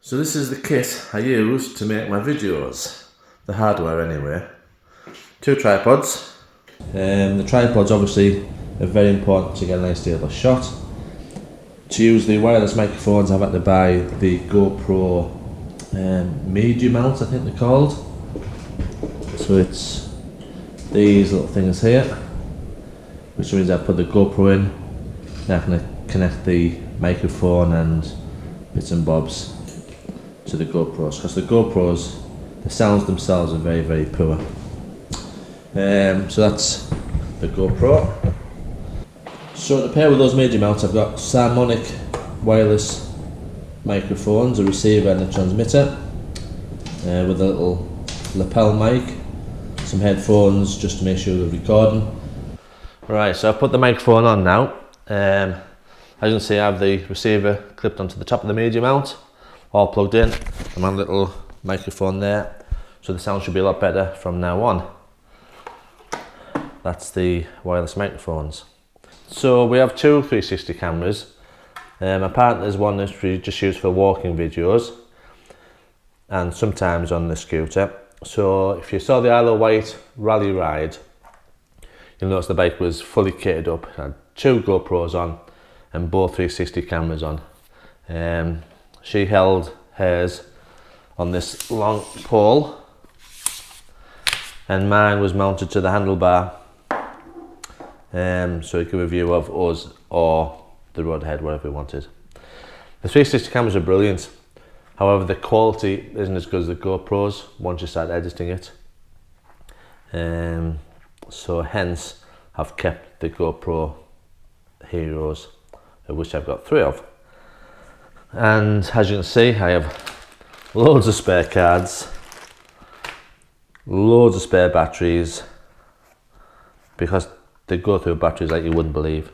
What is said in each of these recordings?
So this is the kit I use to make my videos, the hardware anyway. 2 tripods. The tripods obviously are very important to get a nice stable shot. To use the wireless microphones I've had to buy the GoPro media mounts, I think they're called. So it's these little things here, which means I put the GoPro in, now I can connect the microphone and bits and bobs to the GoPros, because the GoPros, the sounds themselves are very, very poor. So that's the GoPro. So to pair with those media mounts, I've got Harmonic wireless microphones, a receiver and a transmitter, with a little lapel mic, some headphones just to make sure they're recording. Right, so I've put the microphone on now. As you can see, I have the receiver clipped onto the top of the media mount, all plugged in, and my little microphone there, so the sound should be a lot better from now on. That's the wireless microphones. So we have 2 360 cameras. My partner's one that we just use for walking videos and sometimes on the scooter. So if you saw the Isle of Wight rally ride, you'll notice the bike was fully kitted up, had 2 GoPros on and both 360 cameras on. She held hers on this long pole and mine was mounted to the handlebar, so you give a view of us or the road ahead, wherever we wanted. The 360 cameras are brilliant, however the quality isn't as good as the GoPros once you start editing it. So hence I've kept the GoPro Heroes, of which I've got 3 of. And as you can see, I have loads of spare cards, loads of spare batteries, because they go through batteries like you wouldn't believe.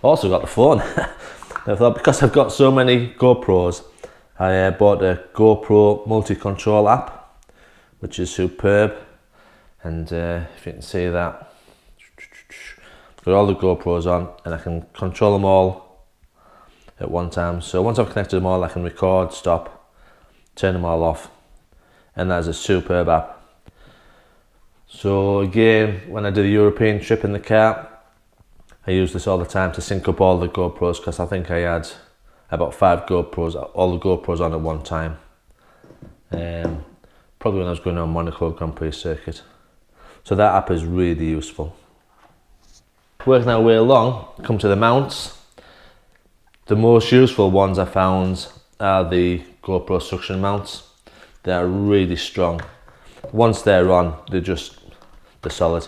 Also got the phone. I thought, because I've got so many GoPros, I bought a GoPro multi-control app, which is superb. And if you can see that, got all the GoPros on and I can control them all at one time. So once I've connected them all, I can record, stop, turn them all off, and that is a superb app. So again, when I did a European trip in the car, I use this all the time to sync up all the GoPros, because I think I had about 5 GoPros, all the GoPros on at one time. Probably when I was going on Monaco Grand Prix circuit. So that app is really useful. Working our way along, come to the mounts. The most useful ones I found are the GoPro suction mounts. They are really strong. Once they're on, they're solid.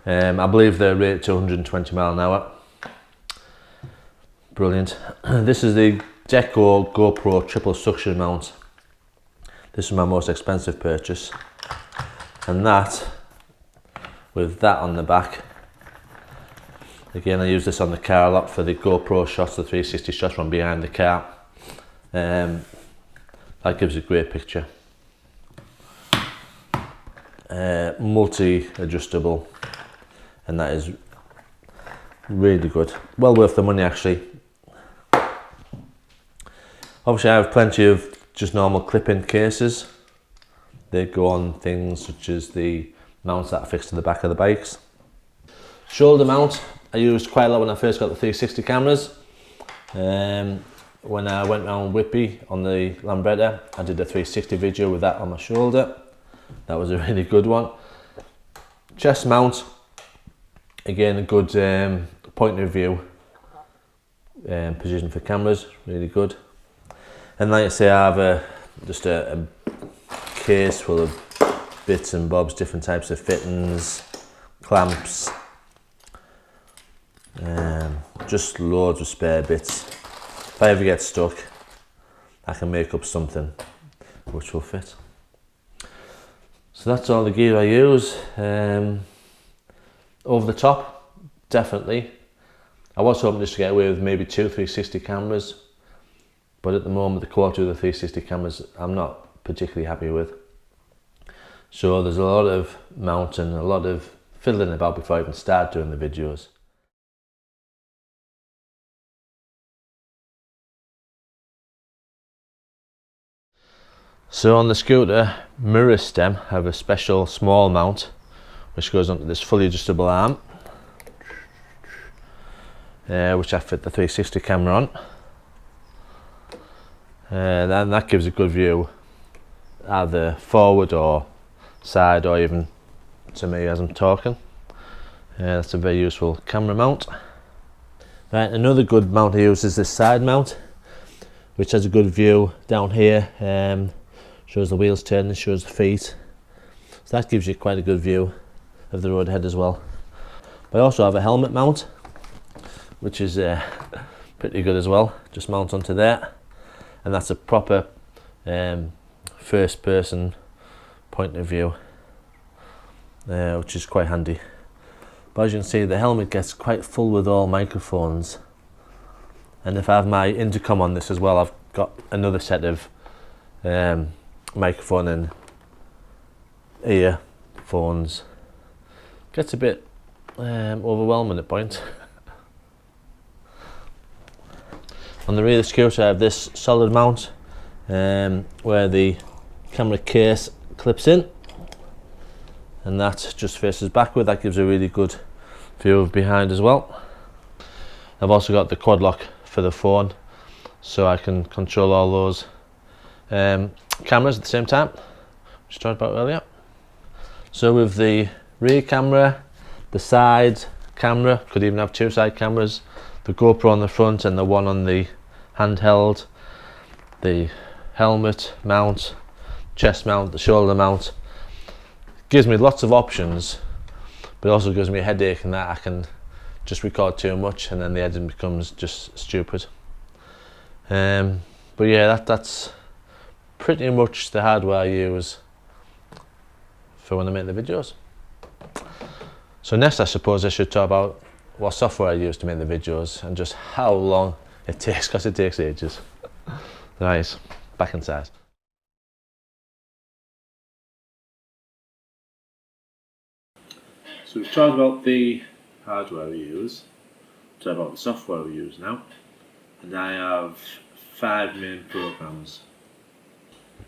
I believe they're rated to 120 miles an hour. Brilliant. This is the Deco GoPro triple suction mount. This is my most expensive purchase. And that, with that on the back, again, I use this on the car a lot for the GoPro shots, the 360 shots from behind the car. That gives a great picture. Multi-adjustable, and that is really good. Well worth the money, actually. Obviously, I have plenty of just normal clip-in cases. They go on things such as the mounts that are fixed to the back of the bikes. Shoulder mount, I used quite a lot when I first got the 360 cameras. When I went round Whippy on the Lambretta, I did a 360 video with that on my shoulder. That was a really good one. Chest mount, again a good point of view position for cameras, really good. And like I say, I have just a case full of bits and bobs, different types of fittings, clamps, just loads of spare bits. If I ever get stuck, I can make up something which will fit. So that's all the gear I use. Over the top, definitely. I was hoping just to get away with maybe 2 360 cameras, but at the moment the quality of the 360 cameras I'm not particularly happy with. So there's a lot of mounting, a lot of fiddling about before I even start doing the videos. So on the scooter, mirror stem have a special small mount which goes onto this fully adjustable arm, which I fit the 360 camera on, and that gives a good view either forward or side, or even to me as I'm talking. That's a very useful camera mount. Right, another good mount I use is this side mount, which has a good view down here. Shows the wheels turning, shows the feet, so that gives you quite a good view of the road ahead as well. But I also have a helmet mount, which is pretty good as well. Just mount onto there, and that's a proper first person point of view, which is quite handy. But as you can see, the helmet gets quite full with all microphones, and if I have my intercom on this as well, I've got another set of microphone and earphones. Gets a bit overwhelming at points. On the rear of the scooter I have this solid mount where the camera case clips in, and that just faces backward. That gives a really good view of behind as well. I've also got the Quadlock for the phone, so I can control all those cameras at the same time, which I talked about earlier. So with the rear camera, the side camera, could even have two side cameras, the GoPro on the front and the one on the handheld, the helmet mount, chest mount, the shoulder mount, gives me lots of options, but also gives me a headache in that I can just record too much and then the editing becomes just stupid. But yeah, that's pretty much the hardware I use for when I make the videos. So next I suppose I should talk about what software I use to make the videos and just how long it takes, because it takes ages. Right, back inside. So we've talked about the hardware we use, talked about the software we use now, and I have 5 main programs.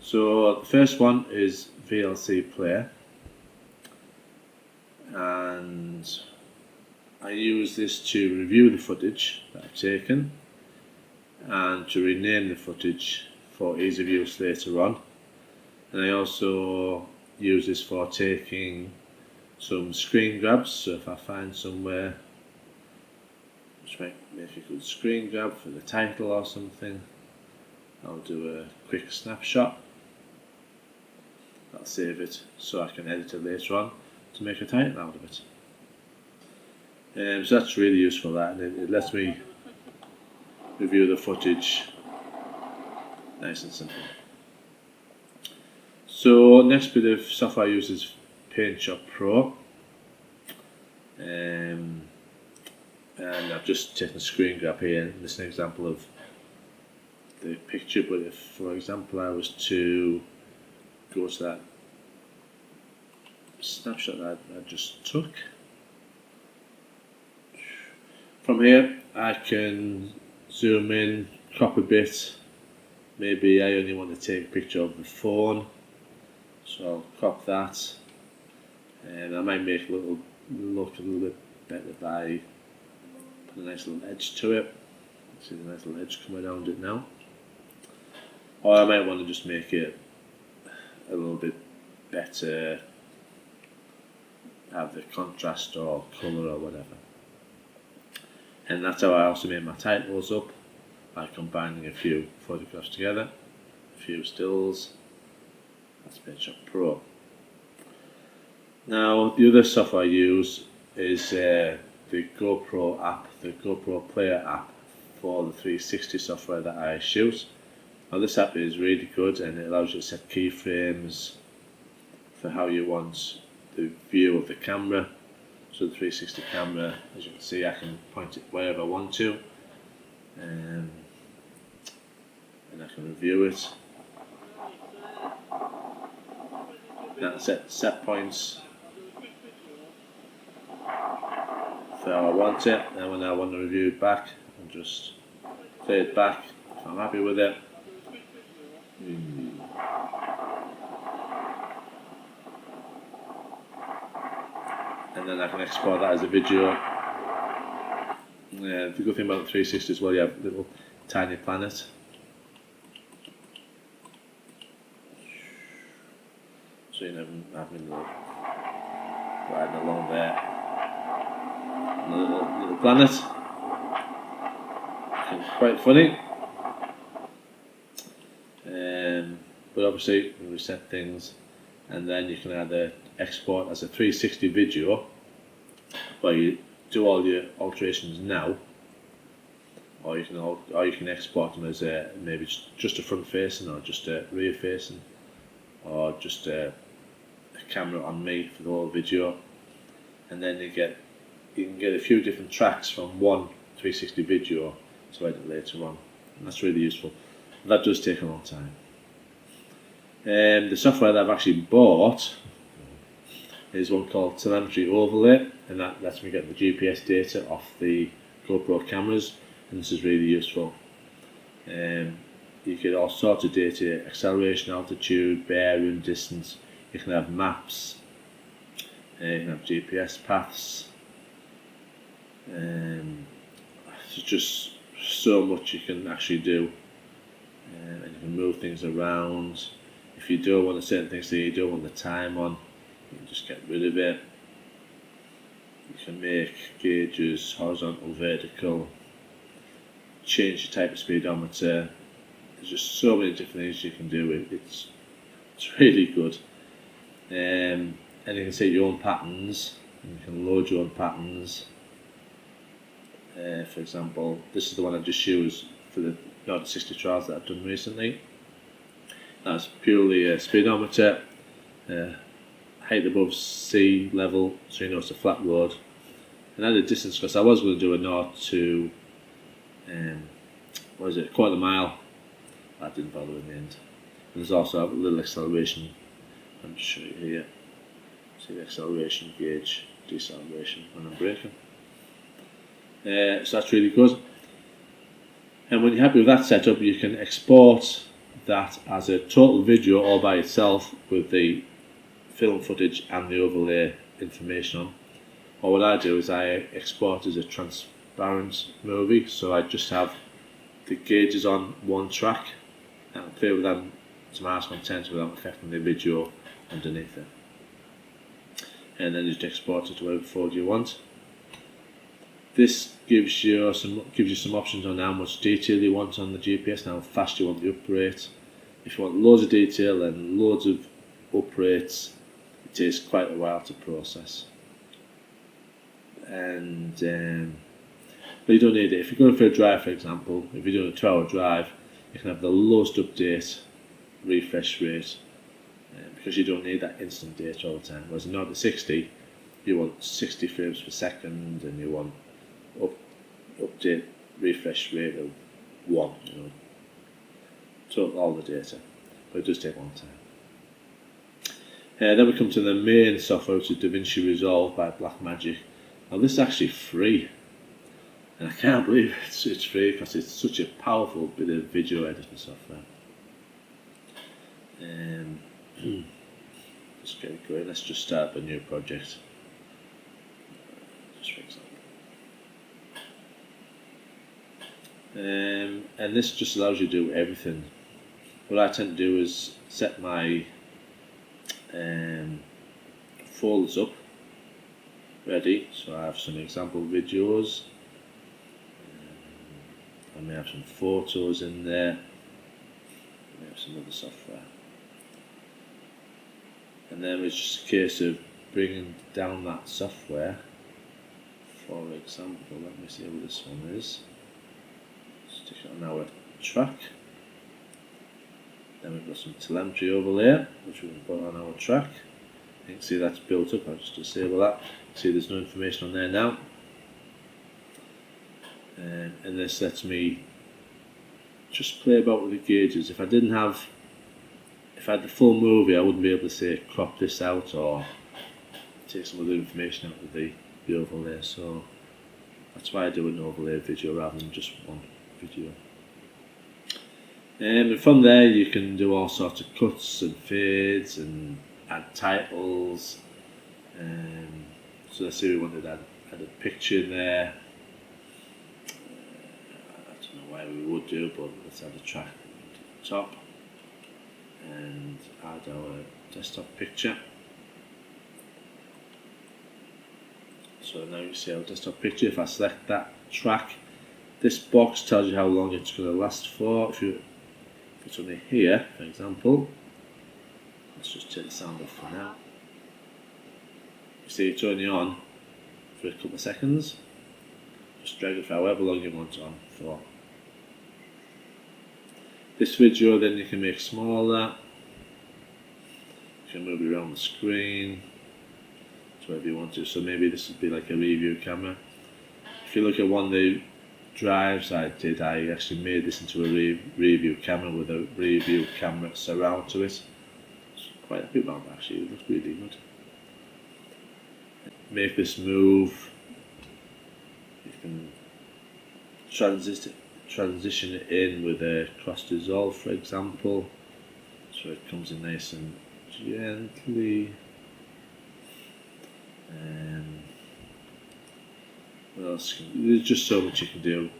So the first one is VLC Player, and I use this to review the footage that I've taken and to rename the footage for ease of use later on. And I also use this for taking some screen grabs, so if I find somewhere which might make a good screen grab for the title or something, I'll do a quick snapshot. I'll save it so I can edit it later on to make a title out of it. So that's really useful, that, and it lets me review the footage nice and simple. So next bit of software I use is PaintShop Pro, and I've just taken a screen grab here, and this is an example of the picture, but if for example I was to go to that snapshot that I just took, from here I can zoom in, crop a bit. Maybe I only want to take a picture of the phone, so I'll crop that, and I might make it look a little bit better by putting a nice little edge to it. See the nice little edge coming around it now. Or I might want to just make it a little bit better, have the contrast or colour or whatever. And that's how I also make my titles up, by combining a few photographs together, a few stills. That's PaintShop Pro. Now the other software I use is the GoPro app, the GoPro Player app for the 360 software that I shoot. Now this app is really good, and it allows you to set keyframes for how you want the view of the camera. So the 360 camera, as you can see, I can point it wherever I want to, and I can review it. Now set points for how I want it, and when I want to review it back, I can just play it back if I'm happy with it. and then I can export that as a video. The good thing about the 360 as well, you have a little tiny planet. So you know, having a little riding along there, and a little planet. Quite funny. But obviously we reset things, and then you can either export as a 360 video where you do all your alterations now, or you can export them as a maybe just a front facing, or just a rear facing, or just a camera on me for the whole video, and then you can get a few different tracks from one 360 video to edit later on, and that's really useful. That does take a long time. The software that I've actually bought is one called Telemetry Overlay, and that lets me get the GPS data off the GoPro cameras, and this is really useful. You get all sorts of data: acceleration, altitude, bearing, distance. You can have maps, you can have GPS paths. There's just so much you can actually do, and you can move things around. If you don't want certain things that you don't want the time on, you can just get rid of it. You can make gauges horizontal, vertical, change the type of speedometer. There's just so many different things you can do. It's really good. And you can set your own patterns, and you can load your own patterns. For example, this is the one I just used for the 0-60 trials that I've done recently. That's purely a speedometer, height above sea level, so you know it's a flat road. And added distance, because I was going to do a 0 to quarter mile. That didn't bother in the end. And there's also a little acceleration. I'll just show you here. See the acceleration gauge, deceleration when I'm braking. So that's really good. And when you're happy with that setup, you can export that as a total video all by itself with the film footage and the overlay information on. Or what I do is I export as a transparent movie, so I just have the gauges on one track and play with them to my content without affecting the video underneath it. And then you just export it to whatever folder you want. This gives you some options on how much detail you want on the GPS and how fast you want the uprate. If you want loads of detail and loads of uprates, it takes quite a while to process. And but you don't need it. If you're going for a drive, for example, if you're doing a 2-hour drive, you can have the lowest update refresh rate, because you don't need that instant data all the time. Whereas in 0-60, you want 60 frames per second, and you want update refresh rate of 1, total all the data, but it does take a long time. Then we come to the main software, which is Davinci Resolve by Blackmagic. Now this is actually free, and I can't believe it's free, because it's such a powerful bit of video editing software. Just get it going. Let's just start a new project, just for example. And this just allows you to do everything. What I tend to do is set my folders up ready, so I have some example videos, I may have some photos in there, I may have some other software, and then it's just a case of bringing down that software. For example, let me see what this one is. Stick it on our track. Then we've got some Telemetry Overlay, which we can put on our track. You can see that's built up. I'll just disable that. See, there's no information on there now. And this lets me just play about with the gauges. If I had the full movie, I wouldn't be able to say crop this out or take some of the information out of the overlay. So that's why I do an overlay video rather than just one video. And from there you can do all sorts of cuts and fades and add titles, So let's say we wanted to add a picture in there. I don't know why we would do, but let's add a track to the top and add our desktop picture. So now you see our desktop picture. If I select that track, this box tells you how long it's going to last for. If it's only here, for example, let's just turn the sound off for now. You see it's only on for a couple of seconds. Just drag it for however long you want it on for. This video then you can make smaller. You can move it around the screen to wherever you want to. So maybe this would be like a review camera. If you look at one of the drives I did, I actually made this into a review camera with a review camera surround to it. It's quite a bit round actually, it looks really good. Make this move. You can transition it in with a cross dissolve, for example, so it comes in nice and gently. What else? There's just so much you can do.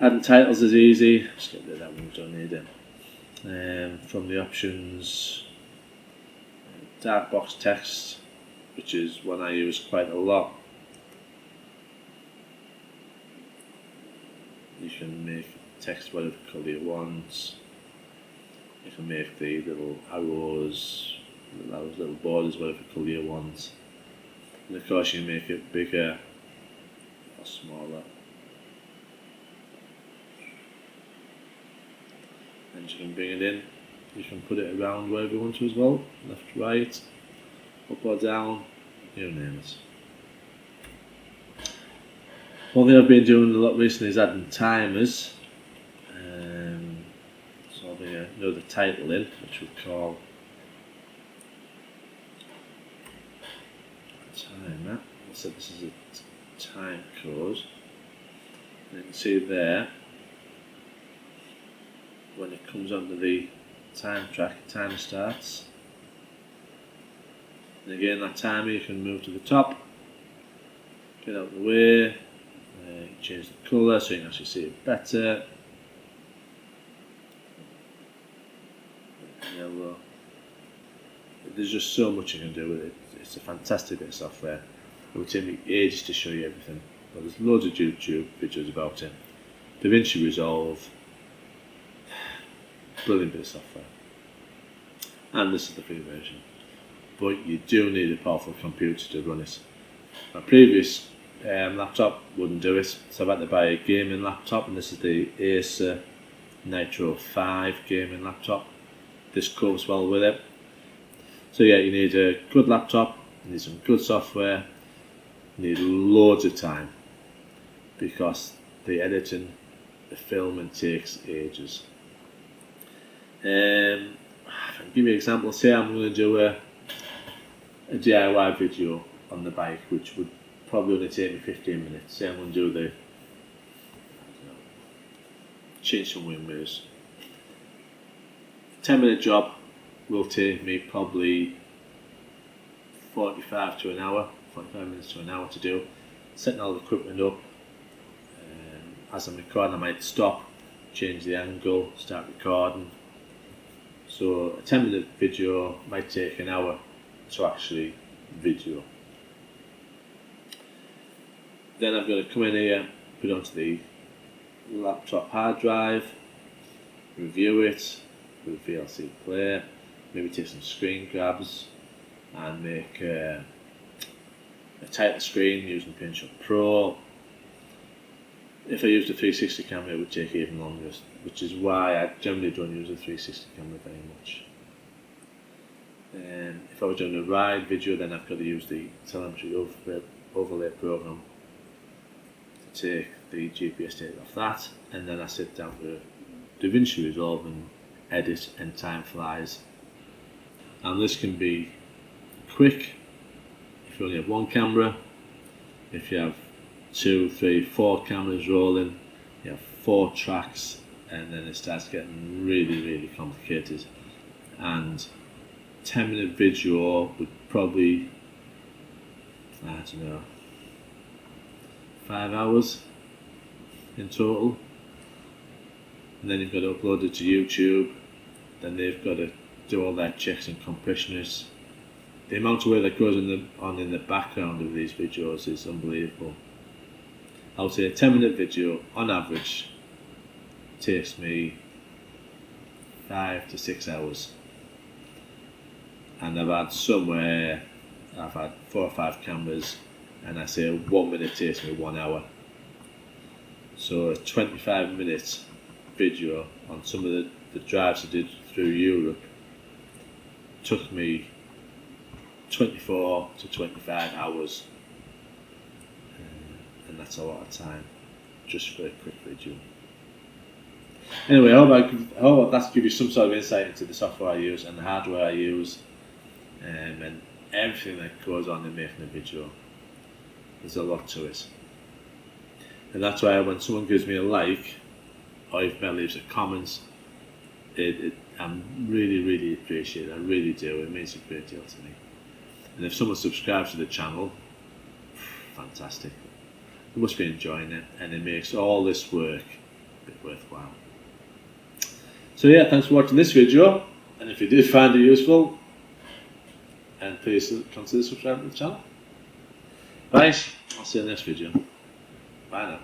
Adding titles is easy. Just get rid of that one, we don't need it. From the options, dark box text, which is one I use quite a lot. You can make text whatever colour you want. You can make the little arrows, those little borders whatever colour you want. And of course you can make it bigger or smaller. And you can bring it in. You can put it around wherever you want to as well. Left, right, up or down, you name it. One thing I've been doing a lot recently is adding timers. So I'll bring another title in, which we call timer. So this is a time code. And you can see there, when it comes onto the time track, timer starts. And again, that timer you can move to the top, get out of the way, change the colour so you can actually see it better. Yellow. There's just so much you can do with it. It's a fantastic bit of software. It would take me ages to show you everything, but there's loads of YouTube videos about it. Davinci Resolve, brilliant bit of software. And this is the free version. But you do need a powerful computer to run it. My previous laptop wouldn't do it, so I've had to buy a gaming laptop, and this is the Acer Nitro 5 gaming laptop. This copes well with it. So yeah, you need a good laptop, you need some good software, you need loads of time, because the editing, the filming takes ages. I'll give you an example. Say I'm going to do a DIY video on the bike, which would probably only take me 15 minutes. Say I'm going to do change some wing mirrors. 10-minute job will take me probably 45 minutes to an hour to do. Setting all the equipment up. As I'm recording, I might stop, change the angle, start recording. So a 10-minute video might take an hour to actually video. Then I'm going to come in here, put it onto the laptop hard drive, review it with VLC Player, maybe take some screen grabs and make a title screen using Pinch Pro. If I used a 360 camera, it would take even longer, which is why I generally don't use a 360 camera very much. If I was doing a ride video, then I've got to use the Telemetry Overlay program to take the GPS data off that, and then I sit down with Davinci Resolve and edit, and time flies. And this can be quick if you only have one camera. If you have 2, 3, 4 cameras rolling, you have 4 tracks, and then it starts getting really complicated. And 10-minute video would probably I don't know, 5 hours in total. And then you've got to upload it to YouTube. Then they've got to do all their checks and compressioners. The amount of work that goes on in the background of these videos is unbelievable. I would say a 10-minute video on average takes me 5 to 6 hours. And I've had somewhere, I've had 4 or 5 cameras, and I say 1 minute takes me 1 hour. So a 25-minute video on some of the drives I did through Europe took me 24 to 25 hours, and that's a lot of time just for a quick video. Anyway, I hope that's give you some sort of insight into the software I use and the hardware I use, and everything that goes on in making a video. There's a lot to it, and that's why when someone gives me a like, or if Mel leaves a comment, I'm really appreciate it. I really do. It means a great deal to me. And if someone subscribes to the channel, fantastic. They must be enjoying it, and it makes all this work a bit worthwhile. So yeah, thanks for watching this video, and if you did find it useful, and please consider subscribing to the channel. Bye. I'll see you in the next video. Bye now.